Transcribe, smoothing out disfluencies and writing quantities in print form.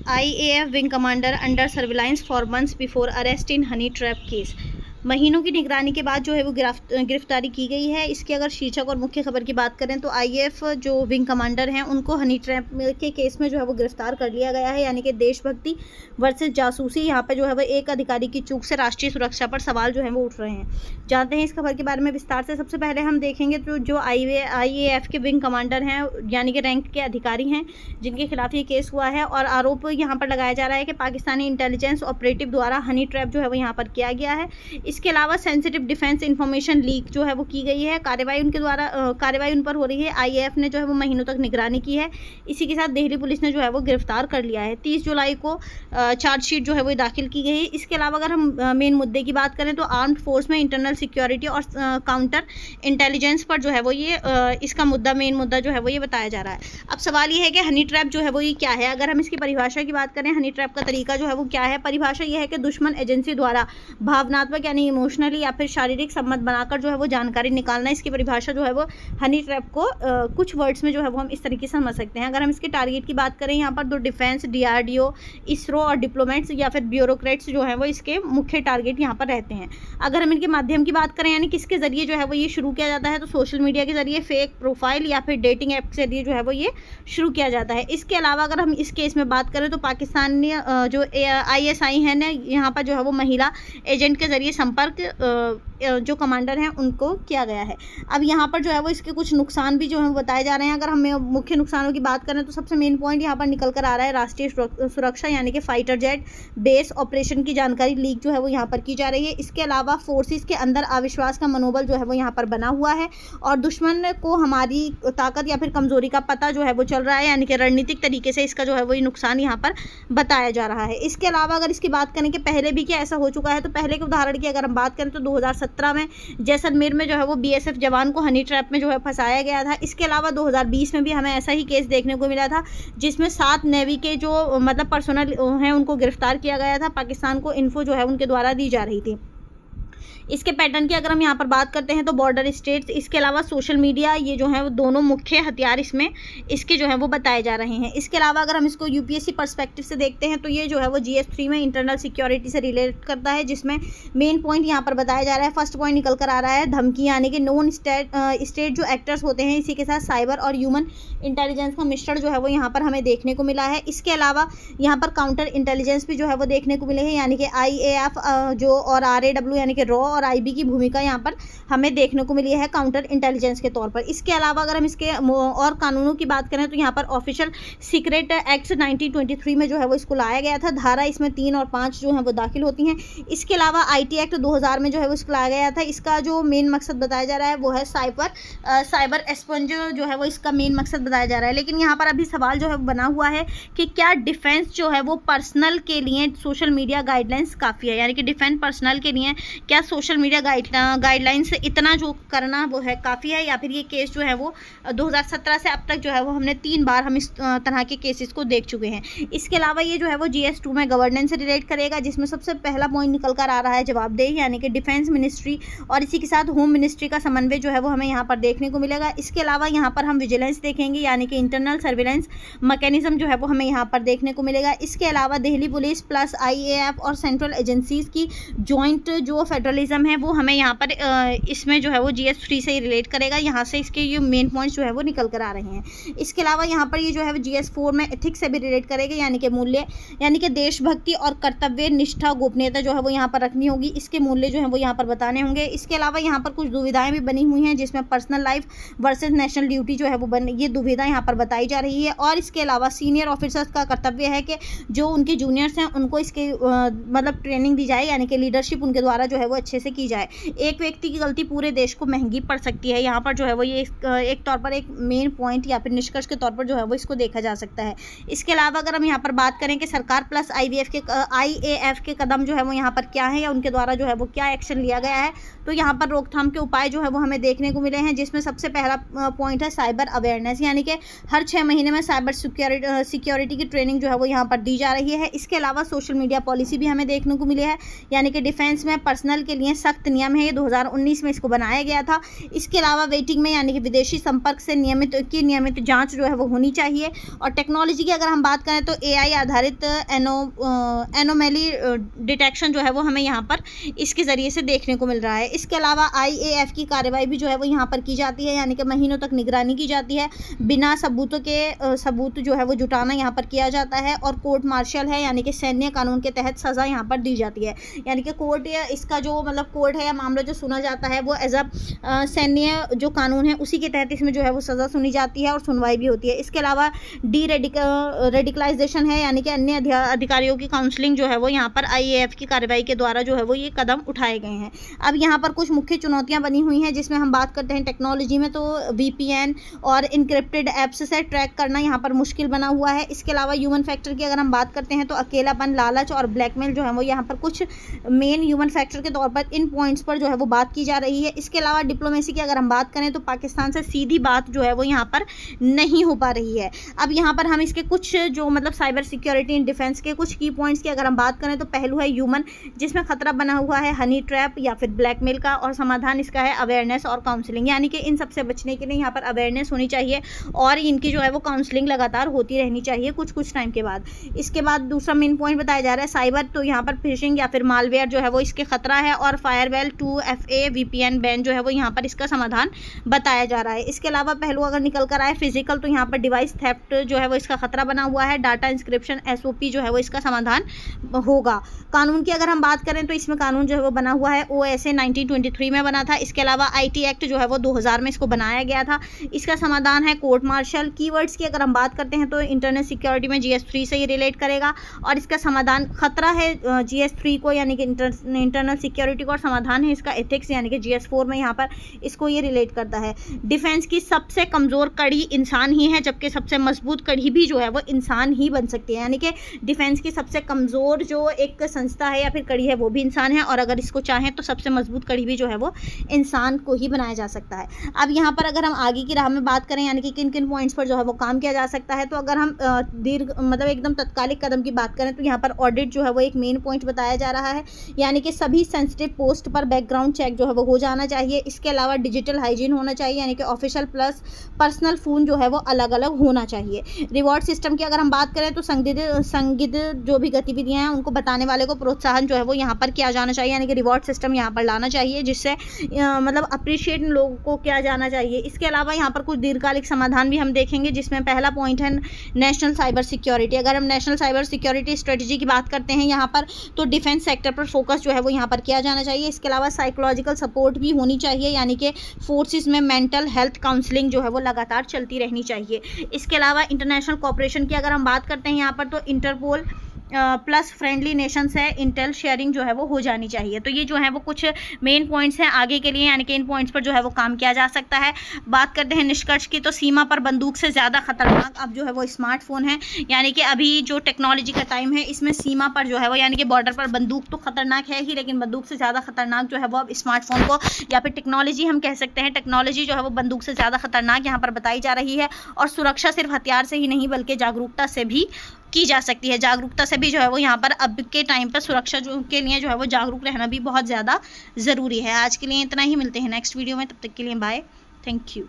IAF wing commander under surveillance for months before arrest in honey trap case। महीनों की निगरानी के बाद जो है वो गिरफ्तारी की गई है। इसके अगर शीर्षक और मुख्य खबर की बात करें तो IAF जो विंग कमांडर हैं उनको हनी ट्रैप के केस में जो है वो गिरफ्तार कर लिया गया है। यानी कि देशभक्ति वर्सेस जासूसी, यहाँ पे जो है वो एक अधिकारी की चूक से राष्ट्रीय सुरक्षा पर सवाल जो है वो उठ रहे हैं। जानते हैं इस खबर के बारे में विस्तार से। सबसे पहले हम देखेंगे तो जो IAF के विंग कमांडर हैं यानी कि रैंक के अधिकारी हैं जिनके खिलाफ ये केस हुआ है और आरोप यहाँ पर लगाया जा रहा है कि पाकिस्तानी इंटेलिजेंस ऑपरेटिव द्वारा हनी ट्रैप जो है वो यहाँ पर किया गया है। इसके अलावा सेंसिटिव डिफेंस इंफॉर्मेशन लीक जो है वो की गई है। कार्रवाई उन पर हो रही है। IAF ने जो है वो महीनों तक निगरानी की है। इसी के साथ दिल्ली पुलिस ने जो है वो गिरफ्तार कर लिया है। 30 जुलाई को चार्जशीट जो है वो दाखिल की गई है। इसके अलावा अगर हम मेन मुद्दे की बात करें तो आर्म्ड फोर्स में इंटरनल सिक्योरिटी और काउंटर इंटेलिजेंस पर जो है वो ये इसका मेन मुद्दा जो है वो ये बताया जा रहा है। अब सवाल ये है कि हनी ट्रैप जो है वो ये क्या है। अगर हम इसकी परिभाषा की बात करें, हनी ट्रैप का तरीका जो है वो क्या है। परिभाषा ये है कि दुश्मन एजेंसी द्वारा भावनात्मक यानी इमोशनली या फिर शारीरिक संबंध बनाकर जो है वो जानकारी निकालना। इसकी परिभाषा जो है वो हनी ट्रैप को कुछ वर्ड्स में जो है वो हम इस तरीके से समझ सकते हैं। अगर हम इसके टारगेट की बात करें, यहाँ पर तो डिफेंस, DRDO, इसरो और डिप्लोमेट्स या फिर ब्यूरोक्रेट्स जो हैं वो इसके मुख्य टारगेट यहाँ पर रहते हैं। अगर हम इनके माध्यम की बात करें यानी किसके जरिए जो है वो ये शुरू किया जाता है तो सोशल मीडिया के जरिए, फेक प्रोफाइल या फिर डेटिंग ऐप के जरिए जो है वो ये शुरू किया जाता है। इसके अलावा अगर हम इस केस में बात करें तो पाकिस्तानी जो ISI है ना, यहाँ पर जो है वो महिला एजेंट के जरिए संपर्क जो कमांडर हैं उनको किया गया है। अब यहाँ पर जो है वो इसके कुछ नुकसान भी जो है बताए जा रहे हैं। अगर हम मुख्य नुकसानों की बात करें तो सबसे मेन पॉइंट यहाँ पर निकल कर आ रहा है राष्ट्रीय सुरक्षा यानी कि फाइटर जेट बेस ऑपरेशन की जानकारी लीक जो है वो यहाँ पर की जा रही है। इसके अलावा फोर्सेस के अंदर अविश्वास का मनोबल जो है वो यहाँ पर बना हुआ है और दुश्मन को हमारी ताकत या फिर कमजोरी का पता जो है वो चल रहा है। यानी कि रणनीतिक तरीके से इसका जो है वो नुकसान यहाँ पर बताया जा रहा है। इसके अलावा अगर इसकी बात करें कि पहले भी क्या ऐसा हो चुका है तो पहले के उदाहरण की अगर हम बात करें तो 2017 में जैसलमेर में जो है वो BSF जवान को हनी ट्रैप में जो है फंसाया गया था। इसके अलावा 2020 में भी हमें ऐसा ही केस देखने को मिला था जिसमें 7 नेवी के जो मतलब पर्सनल हैं उनको गिरफ्तार किया गया था। पाकिस्तान को इन्फो जो है उनके द्वारा दी जा रही थी। इसके पैटर्न की अगर हम यहाँ पर बात करते हैं तो बॉर्डर स्टेट्स, इसके अलावा सोशल मीडिया, ये जो है वो दोनों मुख्य हथियार इसमें इसके जो है वो बताए जा रहे हैं। इसके अलावा अगर हम इसको UPSC पर्सपेक्टिव से देखते हैं तो ये जो है वो GS3 में इंटरनल सिक्योरिटी से रिलेट करता है, जिसमें मेन पॉइंट यहाँ पर बताया जा रहा है। फर्स्ट पॉइंट निकल कर आ रहा है धमकी, यानी कि नॉन स्टेट जो एक्टर्स होते हैं, इसी के साथ साइबर और ह्यूमन इंटेलिजेंस का मिश्रण जो है वो यहाँ पर हमें देखने को मिला है। इसके अलावा यहाँ पर काउंटर इंटेलिजेंस भी जो है वो देखने को मिले हैं, यानी कि IAF जो और RAW यानी कि रॉ और IB की भूमिका यहाँ पर हमें देखने को मिली है काउंटर इंटेलिजेंस के तौर पर। इसके अलावा अगर हम इसके और कानूनों की बात करें तो यहाँ पर ऑफिशियल सीक्रेट एक्ट 1923 में जो है वो इसको लाया गया था। धारा इसमें 3 और 5 जो है वो दाखिल होती हैं। इसके अलावा IT एक्ट 2000 में जो है वो इसको लाया गया था। इसका जो मेन मकसद बताया जा रहा है वो है साइबर एस्पंज जो है वो इसका मेन मकसद बताया जा रहा है। लेकिन यहाँ पर अभी सवाल जो है बना हुआ है कि क्या डिफेंस जो है वो पर्सनल के लिए सोशल मीडिया गाइडलाइंस काफ़ी है, यानी कि डिफेंस पर्सनल के लिए क्या सोशल मीडिया गाइडलाइंस इतना जो करना वो है काफ़ी है, या फिर ये केस जो है वो 2017 से अब तक जो है वो हमने 3 बार हम इस तरह के केसेस को देख चुके हैं। इसके अलावा ये जो है वो GS2 में गवर्नेंस से रिलेट करेगा, जिसमें सबसे पहला पॉइंट निकल कर आ रहा है जवाबदेही, यानी कि डिफेंस मिनिस्ट्री और इसी के साथ होम मिनिस्ट्री का समन्वय जो है वो हमें यहाँ पर देखने को मिलेगा। इसके अलावा यहाँ पर हम विजिलेंस देखेंगे, यानी कि इंटरनल सर्विलेंस मैकेनिज्म जो है वो हमें यहाँ पर देखने को मिलेगा। इसके अलावा दिल्ली पुलिस प्लस IAF और सेंट्रल एजेंसीज की जॉइंट जो फेडरलिज्म है वो हमें यहाँ पर इसमें जो है वो GS3 से रिलेट करेगा। यहाँ से इसके ये मेन पॉइंट्स जो है वो निकल कर आ रहे हैं। इसके अलावा यहाँ पर ये जो है वो GS4 में एथिक्स से भी रिलेट करेगा, यानी कि मूल्य, यानी कि देशभक्ति और कर्तव्य निष्ठा गोपनीयता जो है वो यहाँ पर रखनी होगी। इसके मूल्य जो है वो यहाँ पर बताने होंगे। इसके अलावा यहाँ पर कुछ दुविधाएं भी बनी हुई हैं, जिसमें personal life versus national duty जो है वो ये दुविधा यहाँ पर बताई जा रही है। और इसके अलावा सीनियर ऑफिसर्स का कर्तव्य है कि जो उनके जूनियर्स हैं उनको इसके मतलब ट्रेनिंग दी जाए, यानी कि लीडरशिप उनके द्वारा जो है वो अच्छे से की जाए। एक व्यक्ति की गलती पूरे देश को महंगी पड़ सकती है। यहाँ पर जो है वो ये एक तौर पर एक मेन पॉइंट या फिर निष्कर्ष के तौर पर जो है वो इसको देखा जा सकता है। इसके अलावा अगर हम यहाँ पर बात करें कि सरकार प्लस IAF के कदम जो है वो यहाँ पर क्या है या उनके द्वारा जो है वो क्या एक्शन लिया गया है, तो यहाँ पर रोकथाम के उपाय जो है वो हमें देखने को मिले हैं, जिसमें सबसे पहला पॉइंट है साइबर अवेयरनेस, यानी कि हर 6 महीने में साइबर सिक्योरिटी की ट्रेनिंग जो है वो यहाँ पर दी जा रही है। इसके अलावा सोशल मीडिया पॉलिसी भी हमें देखने को मिली है, यानी कि डिफेंस में पर्सनल के लिए सख्त नियम है, ये 2019 में इसको बनाया गया था। इसके अलावा वेटिंग में यानी कि विदेशी संपर्क से नियमित जांच जो है वो होनी चाहिए। और टेक्नोलॉजी की अगर हम बात करें तो AI आधारित एनोमैली डिटेक्शन जो है वो हमें यहाँ पर इसके ज़रिए से देखने को मिल रहा है। इसके अलावा IAF की कार्रवाई भी जो है वो यहाँ पर की जाती है, यानी कि महीनों तक निगरानी की जाती है, बिना सबूत जो है वो जुटाना यहाँ पर किया जाता है। और कोर्ट मार्शल है, यानी कि सैन्य कानून के तहत सज़ा यहाँ पर दी जाती है, यानी कि कोर्ट या इसका जो मतलब कोर्ट है या मामला जो सुना जाता है वो एज अ सैन्य जो कानून है उसी के तहत इसमें जो है वो सज़ा सुनी जाती है और सुनवाई भी होती है। इसके अलावा रेडिकलाइजेशन है, यानी कि अन्य अधिकारियों की काउंसलिंग जो है वो यहाँ पर IAF की कार्रवाई के द्वारा जो है वो ये कदम उठाए गए हैं। अब यहाँ पर कुछ मुख्य चुनौतियाँ बनी हुई हैं, जिसमें हम बात करते हैं टेक्नोलॉजी में, तो VPN और इनक्रिप्टेड ऐप्स से ट्रैक करना यहाँ पर मुश्किल बना हुआ है। इसके अलावा ह्यूमन फैक्टर की अगर हम बात करते हैं तो अकेलापन, लालच और ब्लैकमेल जो है वो यहाँ पर कुछ मेन ह्यूमन फैक्टर के तौर पर इन पॉइंट्स पर जो है वो बात की जा रही है। इसके अलावा डिप्लोमेसी की अगर हम बात करें तो पाकिस्तान से सीधी बात जो है वो यहाँ पर नहीं हो पा रही है। अब यहाँ पर हम इसके कुछ जो मतलब साइबर सिक्योरिटी एंड डिफेंस के कुछ की पॉइंट्स की अगर हम बात करें तो पहलू है ह्यूमन, जिसमें खतरा बना हुआ है हनी ट्रैप या फिर ब्लैकमेल का, और समाधान इसका है अवेयरनेस और काउंसलिंग, यानी कि इन सबसे बचने के लिए यहाँ पर अवेयरनेस होनी चाहिए और इनकी जो है वो काउंसलिंग लगातार होती रहनी चाहिए कुछ टाइम के बाद। इसके बाद दूसरा मेन पॉइंट बताया जा रहा है साइबर, तो यहाँ पर फिशिंग या फिर मालवेयर जो है वो इसके खतरा है, और फायरवेल 2FA VPN बैन जो है वो यहाँ पर इसका समाधान बताया जा रहा है। इसके अलावा पहलू अगर निकल कर आए फिजिकल, तो यहाँ पर डिवाइस थेफ्ट जो है वो इसका खतरा बना हुआ है, डाटा इंस्क्रिप्शन SOP जो है वो इसका समाधान होगा। कानून की अगर हम बात करें तो इसमें कानून जो है वो बना हुआ है OSA 1923 में बना था। इसके अलावा IT एक्ट जो है वो 2000 में इसको बनाया गया था। इसका समाधान है कोर्ट मार्शल। कीवर्ड्स की अगर हम बात करते हैं तो इंटरनेट सिक्योरिटी में GS3 से ही रिलेट करेगा, और इसका समाधान खतरा है GS3 को, यानी कि इंटरनल सिक्योरिटी को, और समाधान है इसका एथिक्स, यानी कि GS4 में यहाँ पर इसको ये रिलेट करता है। डिफेंस की सबसे कमज़ोर कड़ी इंसान ही है, जबकि सबसे मजबूत कड़ी भी जो है वो इंसान ही बन सकती है, यानी कि डिफेंस की सबसे कमज़ोर जो एक संस्था है या फिर कड़ी है वो भी इंसान है, और अगर इसको चाहें तो सबसे मजबूत कड़ी भी जो है वो इंसान को ही बनाया जा सकता है। अब यहाँ पर अगर हम आगे की राह में बात करें, यानी कि किन किन पॉइंट्स पर जो है वो काम किया जा सकता है, तो अगर हम मतलब एकदम तत्कालिक कदम की बात करें तो यहाँ पर ऑडिट जो है वो एक मेन पॉइंट बताया जा रहा है, यानी कि सभी सेंसिटिव पोस्ट पर बैकग्राउंड चेक जो है वो हो जाना चाहिए। इसके अलावा डिजिटल हाइजीन होना चाहिए, यानी कि ऑफिशियल प्लस पर्सनल फ़ोन जो है वो अलग अलग होना चाहिए। रिवॉर्ड सिस्टम की अगर हम बात करें तो संदिग्ध जो भी गतिविधियाँ हैं उनको बताने वाले को प्रोत्साहन जो है वो यहाँ पर किया जाना चाहिए, यानी कि रिवॉर्ड सिस्टम यहाँ पर लाना चाहिए, जिससे मतलब अप्रिशिएट लोगों को किया जाना चाहिए। इसके अलावा यहाँ पर कुछ दीर्घकालिक समाधान भी हम देखेंगे, जिसमें पहला पॉइंट है नेशनल साइबर सिक्योरिटी। अगर हम नेशनल साइबर सिक्योरिटी स्ट्रेटजी की बात करते हैं यहाँ पर, तो डिफेंस सेक्टर पर फोकस जो है वो यहाँ पर किया जाना चाहिए। इसके अलावा साइकोलॉजिकल सपोर्ट भी होनी चाहिए, यानी कि फोर्सेस में मेंटल हेल्थ काउंसलिंग जो है वो लगातार चलती रहनी चाहिए। इसके अलावा इंटरनेशनल कोऑपरेशन की अगर हम बात करते हैं यहाँ पर, तो इंटरपोल प्लस फ्रेंडली नेशंस है, इंटेल शेयरिंग जो है वो हो जानी चाहिए। तो ये जो है वो कुछ मेन पॉइंट्स हैं आगे के लिए, यानी कि इन पॉइंट्स पर जो है वो काम किया जा सकता है। बात करते हैं निष्कर्ष की, तो सीमा पर बंदूक से ज़्यादा खतरनाक अब जो है वो स्मार्टफोन है, यानी कि अभी जो टेक्नोलॉजी का टाइम है इसमें सीमा पर जो है वो, यानी कि बॉर्डर पर बंदूक तो खतरनाक है ही, लेकिन बंदूक से ज़्यादा खतरनाक जो है वो अब स्मार्टफोन को, या फिर टेक्नोलॉजी हम कह सकते हैं, टेक्नोलॉजी जो है वो बंदूक से ज़्यादा खतरनाक यहाँ पर बताई जा रही है। और सुरक्षा सिर्फ हथियार से ही नहीं बल्कि जागरूकता से भी की जा सकती है। जागरूकता से भी जो है वो यहाँ पर अब के टाइम पर सुरक्षा जो के लिए जो है वो जागरूक रहना भी बहुत ज़्यादा ज़रूरी है। आज के लिए इतना ही, मिलते हैं नेक्स्ट वीडियो में, तब तक के लिए बाय, थैंक यू।